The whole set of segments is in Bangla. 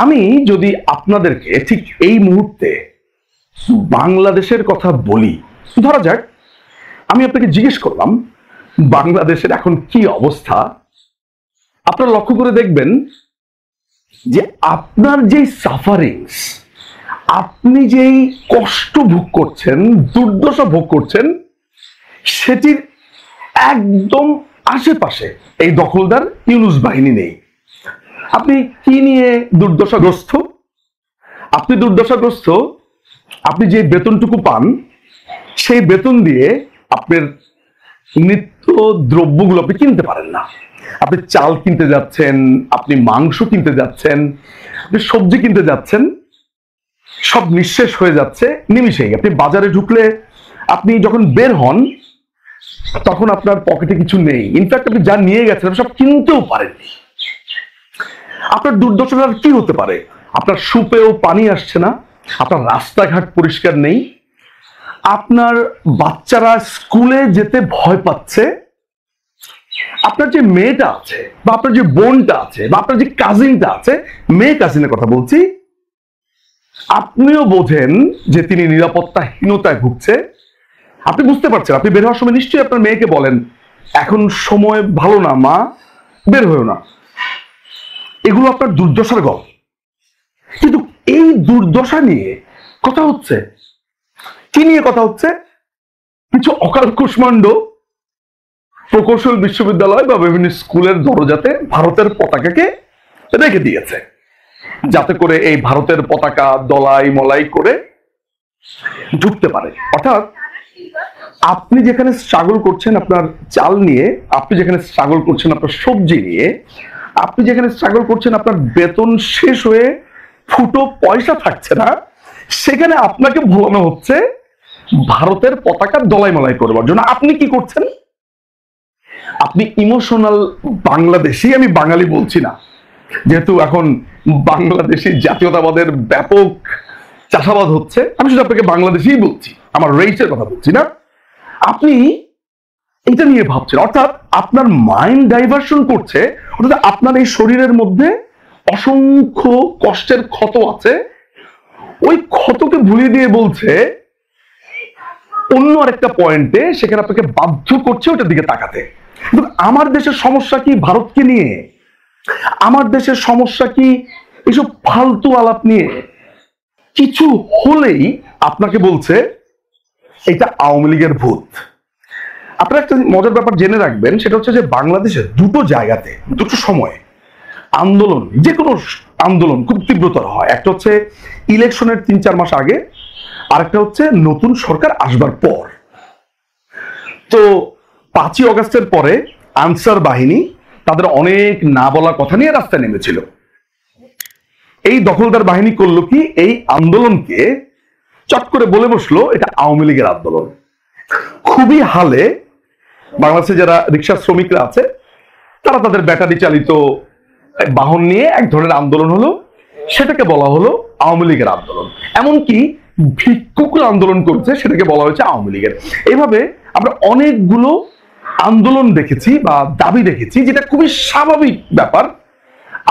আমি যদি আপনাদেরকে ঠিক এই মুহূর্তে বাংলাদেশের কথা বলি, ধরা যাক আমি আপনাকে জিজ্ঞেস করলাম বাংলাদেশের এখন কি অবস্থা, আপনারা লক্ষ্য করে দেখবেন যে আপনার যেই সাফারিংস, আপনি যেই কষ্ট ভোগ করছেন, দুর্দশা ভোগ করছেন, সেটির একদম আশেপাশে এই দখলদার ইউনূস বাহিনী নেই। আপনি কি নিয়ে দুর্দশাগ্রস্ত? আপনি দুর্দশাগ্রস্ত আপনি যে বেতনটুকু পান সেই বেতন দিয়ে আপনার নিত্য দ্রব্যগুলো আপনি কিনতে পারেন না। আপনি চাল কিনতে যাচ্ছেন, আপনি মাংস কিনতে যাচ্ছেন, আপনি সবজি কিনতে যাচ্ছেন, সব নিঃশেষ হয়ে যাচ্ছে নিমিষেই। আপনি বাজারে ঢুকলে আপনি যখন বের হন তখন আপনার পকেটে কিছু নেই, ইনফ্যাক্ট আপনি যা নিয়ে গেছেন সব কিনতেও পারেননি। আপনার দুর্দশার কি হতে পারে? আপনার সুপেও পানি আসছে না, আপনার রাস্তাঘাট পরিষ্কার নেই, আপনার বাচ্চারা স্কুলে যেতে ভয় পাচ্ছে, আপনার যে মেয়েটা আছে বা আপনার যে বোনটা আছে বা আপনার যে কাজিনটা আছে, মেয়ে কাজিনের কথা বলছি, আপনিও বোঝেন যে তিনি নিরাপত্তাহীনতায় ভুগছে। আপনি বুঝতে পারছেন, আপনি বের হওয়ার সময় নিশ্চয়ই আপনার মেয়েকে বলেন এখন সময় ভালো না মা, বের হয়েও না। এগুলো আপনার দুর্দশার গল্প। কিন্তু এই দুর্দশা নিয়ে কথা হচ্ছে, কি নিয়ে কথা হচ্ছে? কিছু অকাল কুষ্মাণ্ড প্রকৌশল বিশ্ববিদ্যালয় বা বিভিন্ন স্কুলের দরজাতে ভারতের পতাকাকে রেখে দিয়েছে, যাতে করে এই ভারতের পতাকা দলাই মলাই করে ঢুকতে পারে। অর্থাৎ আপনি যেখানে স্ট্রাগল করছেন আপনার চাল নিয়ে, আপনি যেখানে স্ট্রাগল করছেন আপনার সবজি নিয়ে, আপনি যেখানে স্ট্রাগল করছেন আপনার বেতন শেষ হয়ে ফুটো পয়সা থাকছে না, সেখানে আপনাকে বলানো হচ্ছে ভারতের পতাকা দলাই মলাই করবার জন্য। আপনি কি করছেন? আপনি ইমোশনাল বাংলাদেশি, আমি বাঙালি বলছি না, যেহেতু এখন বাংলাদেশি জাতীয়তাবাদের ব্যাপক চাষাবাদ হচ্ছে, আমি শুধু আপনাকে বাংলাদেশিই বলছি, আমার রেইসের কথা বলছি না। আপনি এটা নিয়ে ভাবছেন, অর্থাৎ আপনার মাইন্ড ডাইভার্সন করছে, অর্থাৎ আপনার এই শরীরের মধ্যে অসংখ্য কষ্টের ক্ষত আছে, ওই ক্ষতকে ভুলিয়ে দিয়ে বলছে অন্য আরেকটা পয়েন্টে, সেখানে আপনাকে বাধ্য করছে ওটার দিকে তাকাতে। আমার দেশের সমস্যা কি ভারতকে নিয়ে? আমার দেশের সমস্যা কি এসব ফালতু আলাপ নিয়ে? কিছু হলেই আপনাকে বলছে এটা আওয়ামী লীগের ভূত। আপনারা একটা মজার ব্যাপার জেনে রাখবেন, সেটা হচ্ছে যে বাংলাদেশের দুটো জায়গাতে দুটো সময়ে আন্দোলন, যে কোনো আন্দোলন খুব তীব্রতর হয়। একটা হচ্ছে ইলেকশনের ৩-৪ মাস আগে, আরেকটা হচ্ছে নতুন সরকার আসবার পর। তো ৫ই অগস্টের পরে আনসার বাহিনী তাদের অনেক না বলা কথা নিয়ে রাস্তায় নেমেছিল। এই দখলদার বাহিনী করলো কি, এই আন্দোলনকে চট করে বলে বসলো এটা আওয়ামী লীগের আন্দোলন। খুবই হালে বাংলাদেশে যারা রিক্সা শ্রমিকরা আছে তারা তাদের ব্যাটারি চালিত বাহন নিয়ে এক ধরনের আন্দোলন হলো, সেটাকে বলা হলো আওয়ামী লীগের আন্দোলন। এমনকি ভিক্ষুকরা আন্দোলন করছে, সেটাকে বলা হয়েছে আওয়ামী লীগের। এইভাবে আমরা অনেকগুলো আন্দোলন দেখেছি বা দাবি দেখেছি, যেটা খুবই স্বাভাবিক ব্যাপার।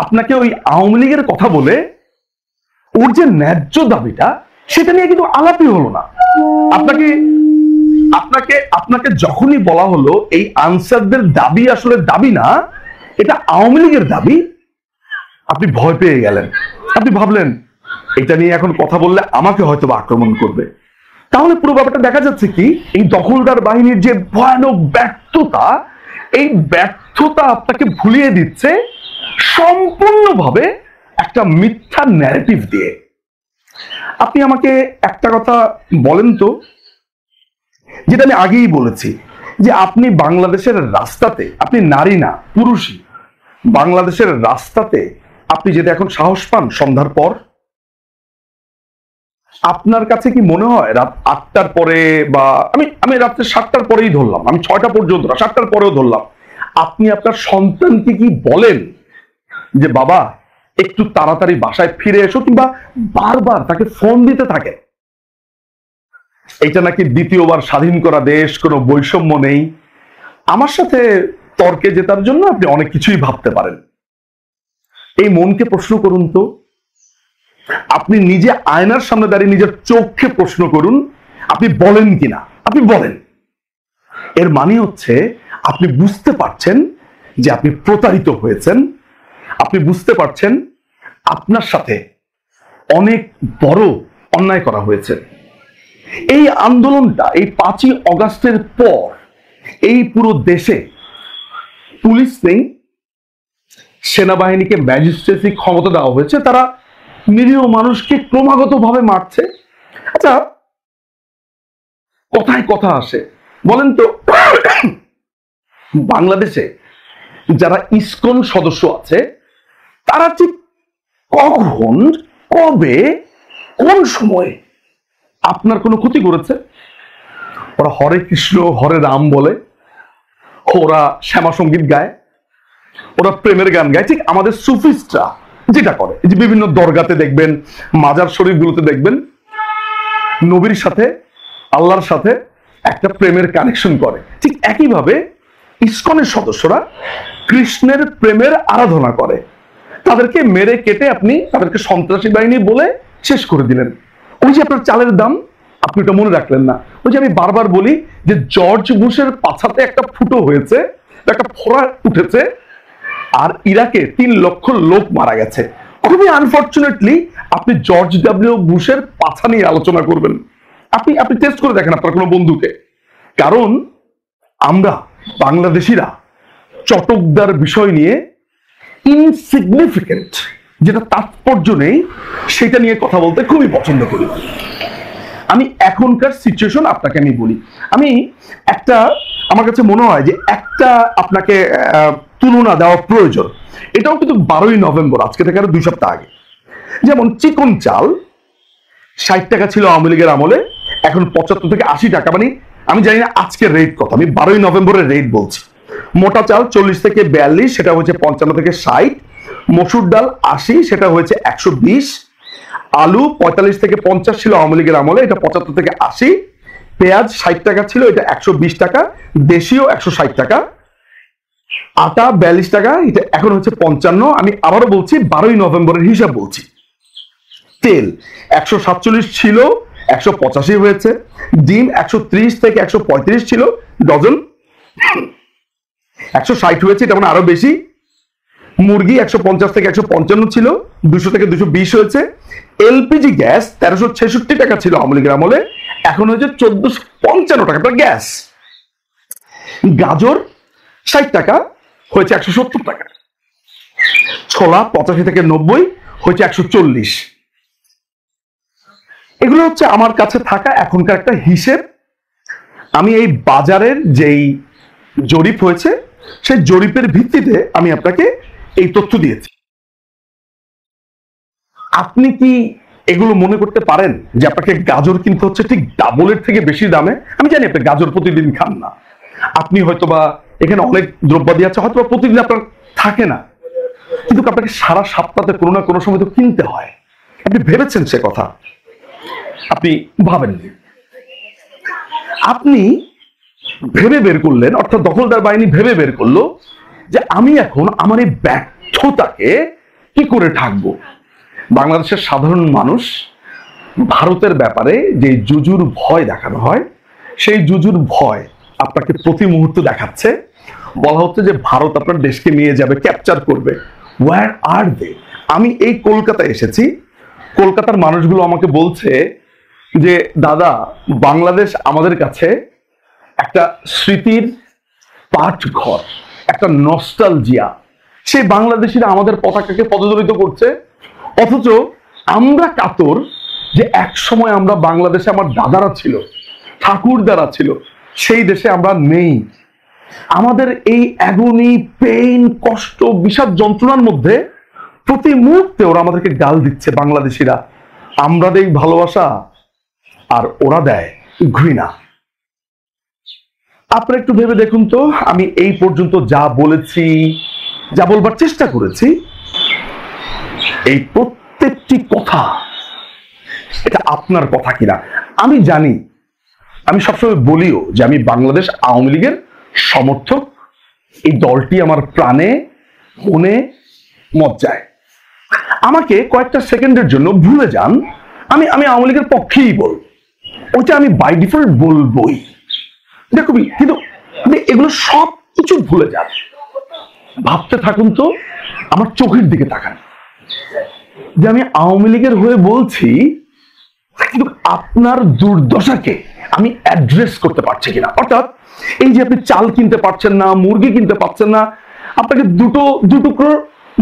আপনাকে ওই আওয়ামী লীগের কথা বলে ওর যে ন্যায্য দাবিটা সেটা নিয়ে কিন্তু আলাপই হলো না। আপনাকে আপনাকে আপনাকে যখনই বলা হলো এই আনসারদের দাবি আসলে দাবি না, এটা আওয়ামী লীগের দাবি, আপনি ভয় পেয়ে গেলেন। আপনি ভাবলেন এটা নিয়ে এখন কথা বললে আমাকে হয়তো আক্রমণ করবে। তাহলে পুরো ব্যাপারটা দেখা যাচ্ছে কি, এই দখলদার বাহিনীর যে ভয়ানক ব্যর্থতা, এই ব্যর্থতা আপনাকে ভুলিয়ে দিচ্ছে সম্পূর্ণভাবে একটা মিথ্যা ন্যারেটিভ দিয়ে। আপনি আমাকে একটা কথা বলেন তো, যেটা আমি আগেই বলেছি, যে আপনি বাংলাদেশের রাস্তাতে, আপনি নারী না পুরুষই, বাংলাদেশের রাস্তাতে আপনি যদি এখন সাহস পান সন্ধ্যার পর, আপনার কাছে কি মনে হয় রাত ৮টার পরে, বা আমি রাত্রে ৭টার পরেই ধরলাম, আমি ৬টা পর্যন্ত না ৭টার পরেও ধরলাম, আপনি আপনার সন্তানকে কি বলেন যে বাবা একটু তাড়াতাড়ি বাসায় ফিরে এসো, কিংবা বারবার তাকে ফোন দিতে থাকেন? এটা নাকি দ্বিতীয়বার স্বাধীন করা দেশ, কোনো বৈষম্য নেই। আমার সাথে তর্কে জেতার জন্য আপনি অনেক কিছুই ভাবতে পারেন। এই মনকে প্রশ্ন করুন তো, আপনি নিজে আয়নার সামনে দাঁড়িয়ে নিজের চোখে প্রশ্ন করুন, আপনি বলেন কিনা, আপনি বলেন। এর মানে হচ্ছে আপনি বুঝতে পারছেন যে আপনি প্রতারিত হয়েছেন, আপনি বুঝতে পারছেন আপনার সাথে অনেক বড় অন্যায় করা হয়েছে। এই আন্দোলনটা এই 5ই অগাস্টের পর এই পুরো দেশে পুলিশ নেই, সেনাবাহিনীকে ম্যাজিস্ট্রেসি ক্ষমতা দেওয়া হয়েছে, তারা নিরীহ মানুষকে ক্রমাগতভাবে মারছে। আচ্ছা, কথায় কথা আসে, বলেন তো বাংলাদেশে যারা ইসকন সদস্য আছে তারা ঠিক কখন, কবে, কোন সময়ে আপনার কোনো ক্ষতি করেছে? ওরা হরে কৃষ্ণ হরে রাম বলে, ওরা শ্যামা সঙ্গীত গায়, ওরা প্রেমের গান গায়, ঠিক আমাদের সুফিস্টরা যেটা করে। যে বিভিন্ন দরগাতে দেখবেন, মাজার শরীফগুলোতে দেখবেন, নবীর সাথে আল্লাহর সাথে একটা প্রেমের কানেকশন করে। ঠিক একইভাবে ইসকনের সদস্যরা কৃষ্ণের প্রেমের আরাধনা করে। তাদেরকে মেরে কেটে আপনি তাদেরকে সন্ত্রাসী বাহিনী বলে শেষ করে দিলেন। ওই যে আপনার চালের দাম, আপনি ওটা মনে রাখলেন না। ওই যে আমি বারবার বলি যে জর্জ বুশের পাছাতে একটা ফুটো হয়েছে, একটা ফোড়া উঠেছে, আর ইরাকে 3 লক্ষ লোক মারা গেছে। খুবই আনফরচুনেটলি আপনি জর্জ ডাব্লিউ বুশের পাছা নিয়ে আলোচনা করবেন। আপনি টেস্ট করে দেখেন আপনার কোনো বন্ধুকে। কারণ আমরা বাংলাদেশিরা চটকদার বিষয় নিয়ে, ইনসিগনিফিকেন্ট যেটা তাৎপর্য নেই সেটা নিয়ে কথা বলতে খুবই পছন্দ করি। আমি এখনকার সিচুয়েশন আপনাকে আমি বলি, আমি একটা, আমার কাছে মনে হয় যে একটা আপনাকে তুলনা দেওয়া প্রয়োজন। এটাও কিন্তু 12ই নভেম্বর, আজকে থেকে আরো 2 সপ্তাহ আগে। যেমন চিকন চাল 60 টাকা ছিল আওয়ামী লীগের আমলে, এখন 75 থেকে 80 টাকা। মানে আমি জানি না আজকের রেট কত, আমি 12ই নভেম্বরের রেট বলছি। মোটা চাল 40 থেকে 42, সেটা হচ্ছে 55 থেকে 60। মসুর ডাল 80, সেটা হয়েছে 120। আলু 45 থেকে 50 ছিল আওয়ামী লীগের আমলে, এটা 75 থেকে 80। পেঁয়াজ 60 টাকা ছিল, এটা 120 টাকা। দেশীয় 160 টাকা। আটা 42 টাকা, এটা এখন হচ্ছে 55। আমি আবারও বলছি, 12ই নভেম্বরের হিসাব বলছি। তেল 147 ছিল, 185 হয়েছে। ডিম 130 থেকে 135 ছিল ডজন, 160 হয়েছে, এটা মানে আরো বেশি। মুরগি 150 থেকে 155 ছিল, 200 থেকে 220 হয়েছে। এলপিজি গ্যাস 1366 টাকা ছিল আওয়ামী লীগের আমলে, এখন হয়েছে 1455 টাকা গ্যাস। গাজর 60 টাকা, হয়েছে 170 টাকা। ছোলা 85 থেকে 90, হয়েছে 140। এগুলো হচ্ছে আমার কাছে থাকা এখনকার একটা হিসেব। আমি এই বাজারের যেই জরিপ হয়েছে সেই জরিপের ভিত্তিতে আমি আপনাকে এই তথ্য দিয়েছি। আপনি কি এগুলো মনে করতে পারেন যে আপনাকে গাজর কিনতে হচ্ছে ঠিক ডাবলের থেকে বেশি দামে? আমি জানি আপনি গাজর প্রতিদিন খান না, আপনি হয়তোবা এখানে অনেক দ্রব্যাদি আছে হয়তো প্রতিদিন আপনার থাকে না, কিন্তু আপনাকে সারা সপ্তাহে কোনো না কোনো সময় তো কিনতে হয়। আপনি ভেবেছেন সে কথা? আপনি ভাবেননি। আপনি ভেবে বের করলেন, অর্থাৎ দখলদার বাহিনী ভেবে বের করলো যে আমি এখন আমার এই ব্যর্থতাকে কি করে ঢাকবো। বাংলাদেশের সাধারণ মানুষ ভারতের ব্যাপারে যে জুজুর ভয় দেখানো হয়, সেই জুজুর ভয় আপনাকে প্রতি মুহূর্তে দেখাচ্ছে। বলা হচ্ছে যে ভারত আপনার দেশকে নিয়ে যাবে, ক্যাপচার করবে। ওয়্যার আর দে? আমি এই কলকাতায় এসেছি, কলকাতার মানুষগুলো আমাকে বলছে যে দাদা, বাংলাদেশ আমাদের কাছে একটা স্মৃতির পাঠঘর, একটা নস্টালজিয়া। সেই বাংলাদেশিরা আমাদের পতাকাকে পদদলিত করছে, অথচ আমরা কাতর যে এক সময় আমরা বাংলাদেশে আমার দাদারা ছিল, ঠাকুরদারা ছিল, সেই দেশে আমরা নেই। আমাদের এই অ্যাগনি, পেইন, কষ্ট, বিষাদ, যন্ত্রণার মধ্যে প্রতি মুহূর্তে ওরা আমাদেরকে গাল দিচ্ছে বাংলাদেশিরা। আমরা দেই ভালোবাসা আর ওরা দেয় ঘৃণা। আপনারা একটু ভেবে দেখুন তো, আমি এই পর্যন্ত যা বলেছি, যা বলবার চেষ্টা করেছি, এই প্রত্যেকটি কথা এটা আপনার কথা কিনা। আমি জানি, আমি সবসময় বলিও যে আমি বাংলাদেশ আওয়ামী লীগের সমর্থক। এই দলটি আমার প্রাণে, মনে, মজ্জায়। আমাকে কয়েকটা সেকেন্ডের জন্য ভুলে যান, আমি আমি আওয়ামী লীগের পক্ষেই বল, ওইটা আমি বাই ডিফল্ট বলবই, দেখবি, কিন্তু এগুলো সব কিছু ভুলে যান, ভাবতে থাকুন তো, আমার চোখের দিকে তাকান যে আমি আওয়ামী লীগের হয়ে বলছি, কিন্তু আপনার দুর্দশাকে আমি অ্যাড্রেস করতে পারছি কিনা। অর্থাৎ এই যে আপনি চাল কিনতে পারছেন না, মুরগি কিনতে পারছেন না, আপনাকে দু টুকরো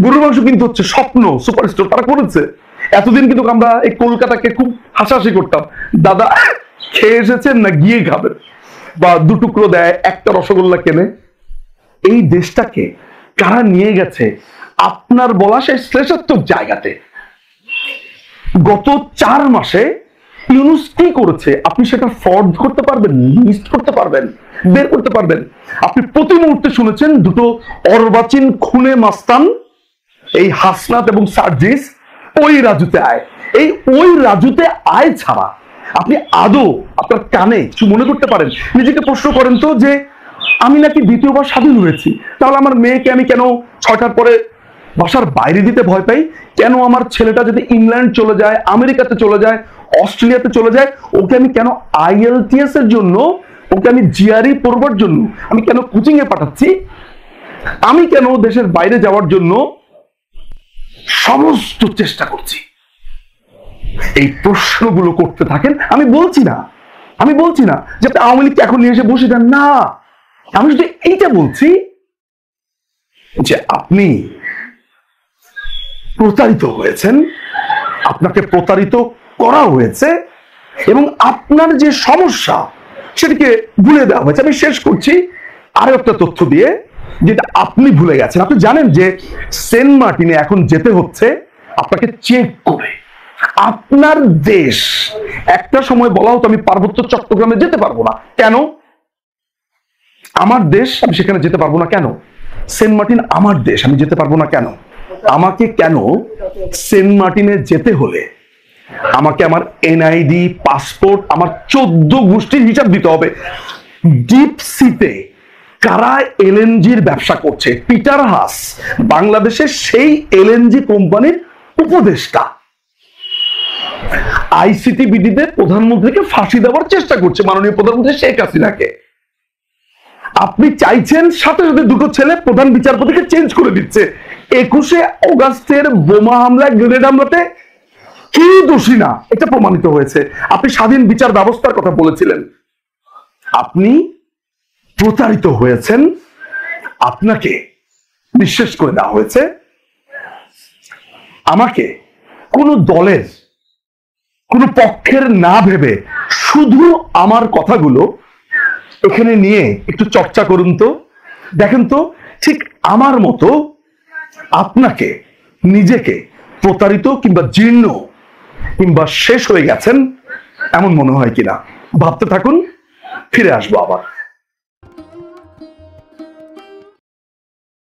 গরুর মাংস কিনতে হচ্ছে, স্বপ্ন সুপার স্টোর তারা করেছে। এতদিন কিন্তু আমরা এই কলকাতাকে খুব হাসাহাসি করতাম, দাদা খেয়ে এসেছেন না গিয়ে খাবেন, বা দু টুকরো দেয়, একটা রসগোল্লা কেনে। এই দেশটাকে কারা নিয়ে গেছে আপনার বলা সেই শ্লেষাত্মক জায়গাতে। গত 4 মাসে ইউনূস কি করেছে আপনি সেটা ফর্দ করতে পারবেন, লিস্ট করতে পারবেন, বের করতে পারবেন। আপনি প্রতি মুহূর্তে শুনেছেন দুটো অর্বাচীন খুনে মাস্তান, এই হাসনাত এবং সার্জিস, ওই রাজুতে আয়। এই ওই রাজুতে আয় ছাড়া আপনি আদৌ আপনার কানে কিছু মনে করতে পারেন? নিজেকে প্রশ্ন করেন তো যে আমি নাকি দ্বিতীয়বার স্বাধীন হয়েছি, তাহলে আমার মেয়েকে আমি কেন 6টার পরে বাসার বাইরে দিতে ভয় পাই? কেন আমার ছেলেটা যদি ইংল্যান্ড চলে যায়, আমেরিকাতে চলে যায়, অস্ট্রেলিয়াতে চলে যায়, ওকে আমি কেন IELTS এর জন্য, ওকে আমি GRE পড়বার জন্য আমি কেন কোচিং এ পাঠাচ্ছি? আমি কেন দেশের বাইরে যাওয়ার জন্য সমস্ত চেষ্টা করছি? এই প্রশ্নগুলো করতে থাকেন। আমি বলছি না যে আপনি আওয়ামী লীগকে এখন নিয়ে এসে বসে দেন, না, আমি শুধু এইটা বলছি যে আপনি প্রতারিত হয়েছেন, আপনাকে প্রতারিত করা হয়েছে, এবং আপনার যে সমস্যা সেটাকে ভুলে দেওয়া হয়েছে। আমি শেষ করছি আরো একটা তথ্য দিয়ে, যেটা আপনি ভুলে গেছেন। আপনি জানেন যে সেন্ট মার্টিনে এখন যেতে হচ্ছে আপনাকে চেক করে। আপনার দেশ, একটা সময় বলা হতো আমি পার্বত্য চট্টগ্রামে যেতে পারবো না, কেন? আমার দেশ, আমি সেখানে যেতে পারবো না কেন? সেন্ট মার্টিন আমার দেশ, আমি যেতে পারবো না কেন? আমাকে কেন সেন্ট মার্টিনে যেতে হলে আমাকে আমার NID, পাসপোর্ট, আমার 14 গোষ্ঠীর হিসাব দিতে হবে? ডিপ সিতে কারা LNG-র ব্যবসা করছে? পিটার হাস বাংলাদেশের সেই LNG কোম্পানির উপদেষ্টা, ICTBD-তে প্রধানমন্ত্রীকে ফাঁসি দেওয়ার চেষ্টা করছে মাননীয় প্রধানমন্ত্রী শেখ হাসিনাকে। আপনি চাইছেন, সাথে সাথে দুটো ছেলে প্রধান বিচারপতিকে চেঞ্জ করে দিচ্ছে। 21শে অগাস্টের বোমা হামলায়, গ্রেনেড হামলাতে কি দোষী না এটা প্রমাণিত হয়েছে। আপনি স্বাধীন বিচার ব্যবস্থার কথা বলেছিলেন, আপনি প্রতারিত হয়েছেন, আপনাকে নিঃশেষ করে দেওয়া হয়েছে। আমাকে কোনো দলের, কোনো পক্ষের না ভেবে শুধু আমার কথাগুলো এখানে নিয়ে একটু চর্চা করুন তো, দেখেন তো ঠিক আমার মতো আপনাকে নিজেকে প্রতারিত কিংবা জীর্ণ কিংবা শেষ হয়ে গেছেন এমন মনে হয় কিনা। ভাবতে থাকুন, ফিরে আসবো আবার।